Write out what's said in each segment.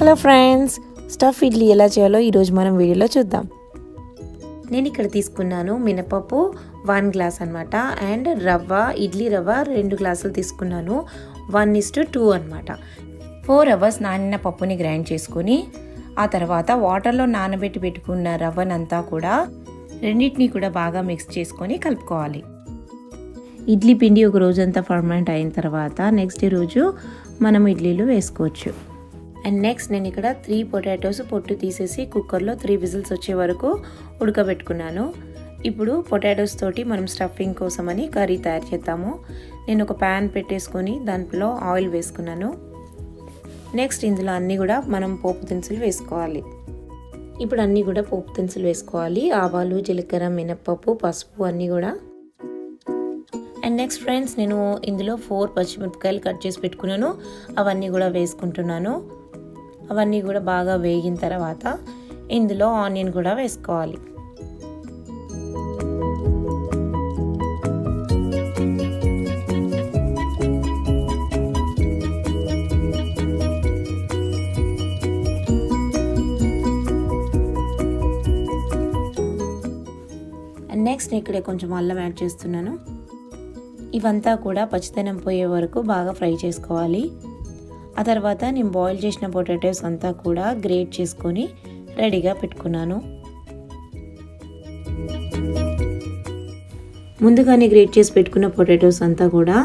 Hello friends, stuff idli ఎలా చేయాలో ఈరోజు మనం వీడియోలో చూద్దాం. నేను ఇక్కడ తీసుకున్నాను మినపప్పు 1 గ్లాస్ అనమాట, అండ్ రవ్వ, ఇడ్లీ రవ్వ 2 గ్లాసులు తీసుకున్నాను. 1:2 అనమాట. 4 అవర్స్ నానిన పప్పుని గ్రైండ్ చేసుకొని ఆ తర్వాత వాటర్లో నానబెట్టి పెట్టుకున్న రవ్వనంతా కూడా రెండింటినీ కూడా బాగా మిక్స్ చేసుకొని కలుపుకోవాలి. ఇడ్లీ పిండి ఒక రోజంతా ఫర్మెంట్ అయిన తర్వాత నెక్స్ట్ డే రోజు మనం ఇడ్లీలు వేసుకోవచ్చు. అండ్ నెక్స్ట్ నేను ఇక్కడ 3 పొటాటోస్ పొట్టు తీసేసి కుక్కర్లో 3 విజిల్స్ వచ్చే వరకు ఉడకబెట్టుకున్నాను. ఇప్పుడు పొటాటోస్ తోటి మనం స్టఫింగ్ కోసమని కర్రీ తయారు చేద్దాము. నేను ఒక ప్యాన్ పెట్టేసుకొని దాంట్లో ఆయిల్ వేసుకున్నాను. నెక్స్ట్ ఇందులో అన్నీ కూడా మనం పోపు దినుసులు వేసుకోవాలి. ఇప్పుడు అన్నీ కూడా పోపు దినుసులు వేసుకోవాలి. ఆవాలు, జీలకర్ర, మినప్పప్పు, పసుపు అన్నీ కూడా. అండ్ నెక్స్ట్ ఫ్రెండ్స్, నేను ఇందులో 4 పచ్చిమిరపకాయలు కట్ చేసి పెట్టుకున్నాను. అవన్నీ కూడా వేసుకుంటున్నాను. అవన్నీ కూడా బాగా వేగిన తర్వాత ఇందులో ఆనియన్ కూడా వేసుకోవాలి. అండ్ నెక్స్ట్ ఇక్కడ కొంచెం అల్లం యాడ్ చేస్తున్నాను. ఇవంతా కూడా పచ్చిదనం పోయే వరకు బాగా ఫ్రై చేసుకోవాలి. ఆ తర్వాత నేను బాయిల్ చేసిన పొటాటోస్ అంతా కూడా గ్రేట్ చేసుకొని రెడీగా పెట్టుకున్నాను. ముందుగానే గ్రేట్ చేసి పెట్టుకున్న పొటాటోస్ అంతా కూడా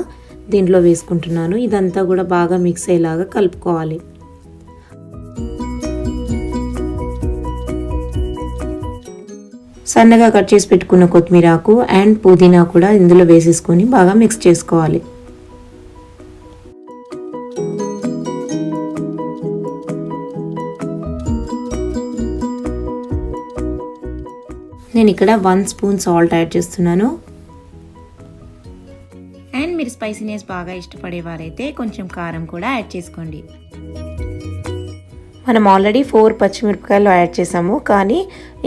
దీంట్లో వేసుకుంటున్నాను. ఇదంతా కూడా బాగా మిక్స్ అయ్యేలాగా కలుపుకోవాలి. సన్నగా కట్ చేసి పెట్టుకున్న కొత్తిమీర ఆకు అండ్ పుదీనా కూడా ఇందులో వేసేసుకొని బాగా మిక్స్ చేసుకోవాలి. నేను ఇక్కడ 1 స్పూన్ సాల్ట్ యాడ్ చేస్తున్నాను. అండ్ మీరు స్పైసీనెస్ బాగా ఇష్టపడేవారైతే కొంచెం కారం కూడా యాడ్ చేసుకోండి. మనం ఆల్రెడీ 4 పచ్చిమిరపకాయలు యాడ్ చేసాము, కానీ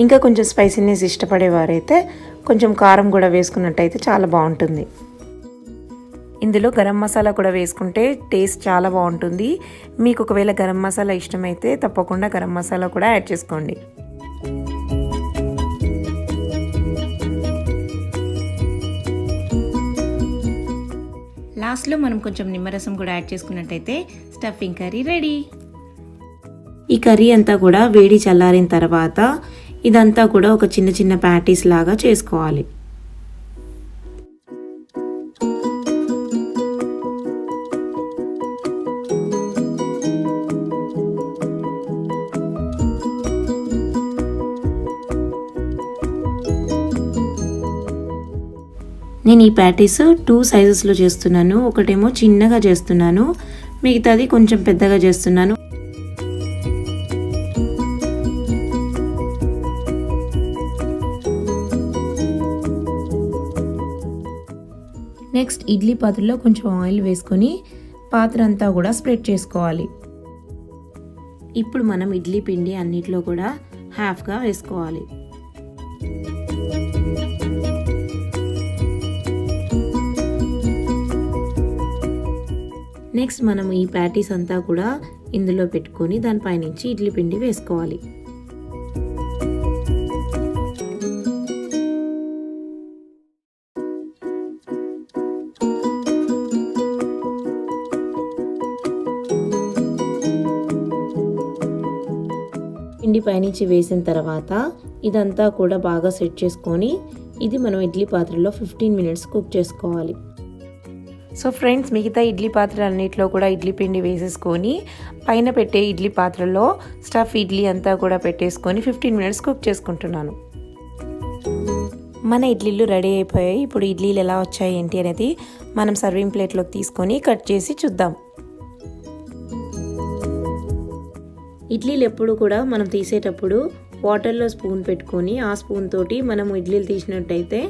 ఇంకా కొంచెం స్పైసీనెస్ ఇష్టపడేవారైతే కొంచెం కారం కూడా వేసుకున్నట్టయితే చాలా బాగుంటుంది. ఇందులో గరం మసాలా కూడా వేసుకుంటే టేస్ట్ చాలా బాగుంటుంది. మీకు ఒకవేళ గరం మసాలా ఇష్టమైతే తప్పకుండా గరం మసాలా కూడా యాడ్ చేసుకోండి. లాస్ట్లో మనం కొంచెం నిమ్మరసం కూడా యాడ్ చేసుకున్నట్టయితే స్టఫింగ్ కర్రీ రెడీ. ఈ కర్రీ అంతా కూడా వేడి చల్లారిన తర్వాత ఇదంతా కూడా ఒక చిన్న చిన్న ప్యాటీస్ లాగా చేసుకోవాలి. నేను ఈ ప్యాటీస్ 2 సైజెస్లో చేస్తున్నాను. ఒకటేమో చిన్నగా చేస్తున్నాను, మిగతాది కొంచెం పెద్దగా చేస్తున్నాను. నెక్స్ట్ ఇడ్లీ పాత్రలో కొంచెం ఆయిల్ వేసుకొని పాత్ర అంతా కూడా స్ప్రెడ్ చేసుకోవాలి. ఇప్పుడు మనం ఇడ్లీ పిండి అన్నిట్లో కూడా హాఫ్గా వేసుకోవాలి. నెక్స్ట్ మనం ఈ ప్యాటీస్ అంతా కూడా ఇందులో పెట్టుకొని దానిపైనుంచి ఇడ్లీ పిండి వేసుకోవాలి. పిండి పైనుంచి వేసిన తర్వాత ఇదంతా కూడా బాగా సెట్ చేసుకొని ఇది మనం ఇడ్లీ పాత్రలో 15 మినిట్స్ కుక్ చేసుకోవాలి. సో ఫ్రెండ్స్, మిగతా ఇడ్లీ పాత్రలన్నింటిలో కూడా ఇడ్లీ పిండి వేసేసుకొని పైన పెట్టే ఇడ్లీ పాత్రలో స్టఫ్ ఇడ్లీ అంతా కూడా పెట్టేసుకొని 15 మినిట్స్ కుక్ చేసుకుంటున్నాను. మన ఇడ్లీలు రెడీ అయిపోయాయి. ఇప్పుడు ఇడ్లీలు ఎలా వచ్చాయి ఏంటి అనేది మనం సర్వింగ్ ప్లేట్లోకి తీసుకొని కట్ చేసి చూద్దాం. ఇడ్లీలు ఎప్పుడు కూడా మనం తీసేటప్పుడు వాటర్లో స్పూన్ పెట్టుకొని ఆ స్పూన్ తోటి మనం ఇడ్లీలు తీసినట్టయితే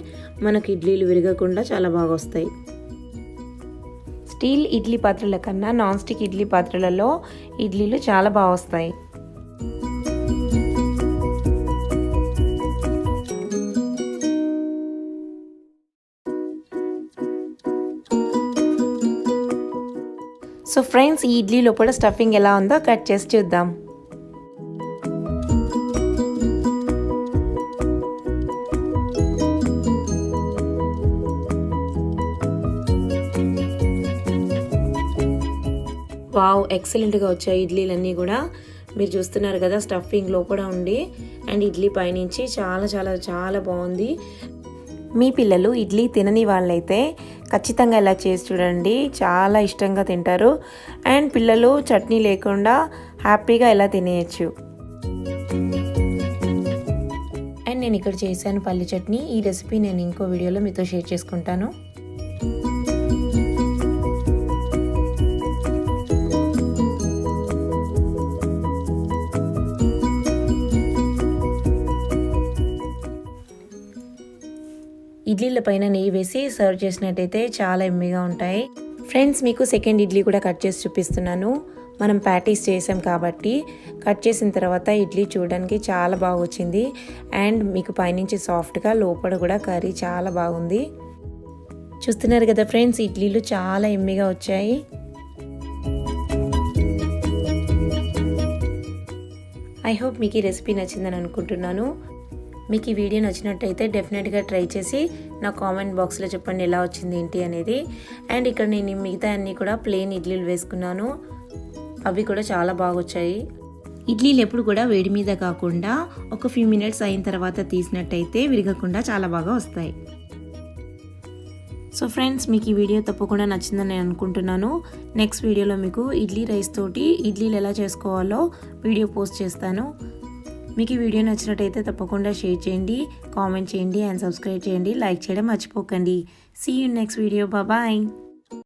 మనకు ఇడ్లీలు విరగకుండా చాలా బాగా వస్తాయి. స్టీల్ ఇడ్లీ పాత్రల కన్నా నాన్ స్టిక్ ఇడ్లీ పాత్రలలో ఇడ్లీలు చాలా బాగా వస్తాయి. సో ఫ్రెండ్స్, ఈ ఇడ్లీ లోపల స్టఫింగ్ ఎలా ఉందో కట్ చేసి చూద్దాం. వావ్, ఎక్సలెంట్గా వచ్చాయి ఇడ్లీలన్నీ కూడా. మీరు చూస్తున్నారు కదా, స్టఫింగ్ లోపల ఉండి అండ్ ఇడ్లీ పైనుంచి చాలా చాలా చాలా బాగుంది. మీ పిల్లలు ఇడ్లీ తినని వాళ్ళైతే ఖచ్చితంగా ఇలా చేసి చూడండి, చాలా ఇష్టంగా తింటారు. అండ్ పిల్లలు చట్నీ లేకుండా హ్యాపీగా ఇలా తినేయచ్చు. అండ్ నేను ఇక్కడ చేశాను పల్లి చట్నీ. ఈ రెసిపీ నేను ఇంకో వీడియోలో మీతో షేర్ చేసుకుంటాను. ఇడ్లీల పైన నెయ్యి వేసి సర్వ్ చేసినట్టయితే చాలా ఎమ్మిగా ఉంటాయి. ఫ్రెండ్స్, మీకు సెకండ్ ఇడ్లీ కూడా కట్ చేసి చూపిస్తున్నాను. మనం ప్యాటీస్ చేసాం కాబట్టి కట్ చేసిన తర్వాత ఇడ్లీ చూడడానికి చాలా బాగా వచ్చింది. అండ్ మీకు పైనుంచి సాఫ్ట్గా, లోపల కూడా కర్రీ చాలా బాగుంది. చూస్తున్నారు కదా ఫ్రెండ్స్, ఇడ్లీలు చాలా ఎమ్మిగా వచ్చాయి. ఐ హోప్ మీకు ఈ రెసిపీ నచ్చిందని అనుకుంటున్నాను. మీకు ఈ వీడియో నచ్చినట్టయితే డెఫినెట్గా ట్రై చేసి నా కామెంట్ బాక్స్లో చెప్పండి ఎలా వచ్చింది ఏంటి అనేది. అండ్ ఇక్కడ నేను మిగతా అన్నీ కూడా ప్లెయిన్ ఇడ్లీలు వేసుకున్నాను, అవి కూడా చాలా బాగా వచ్చాయి. ఇడ్లీలు ఎప్పుడు కూడా వేడి మీద కాకుండా ఒక ఫ్యూ మినిట్స్ అయిన తర్వాత తీసినట్టయితే విరగకుండా చాలా బాగా వస్తాయి. సో ఫ్రెండ్స్, మీకు ఈ వీడియో తప్పకుండా నచ్చిందని నేను అనుకుంటున్నాను. నెక్స్ట్ వీడియోలో మీకు ఇడ్లీ రైస్ తోటి ఇడ్లీలు ఎలా చేసుకోవాలో వీడియో పోస్ట్ చేస్తాను. మీకు ఈ వీడియో నచ్చినట్టయితే తప్పకుండా షేర్ చేయండి, కామెంట్ చేయండి అండ్ సబ్స్క్రైబ్ చేయండి. లైక్ చేయడం మర్చిపోకండి. See you next video. Bye.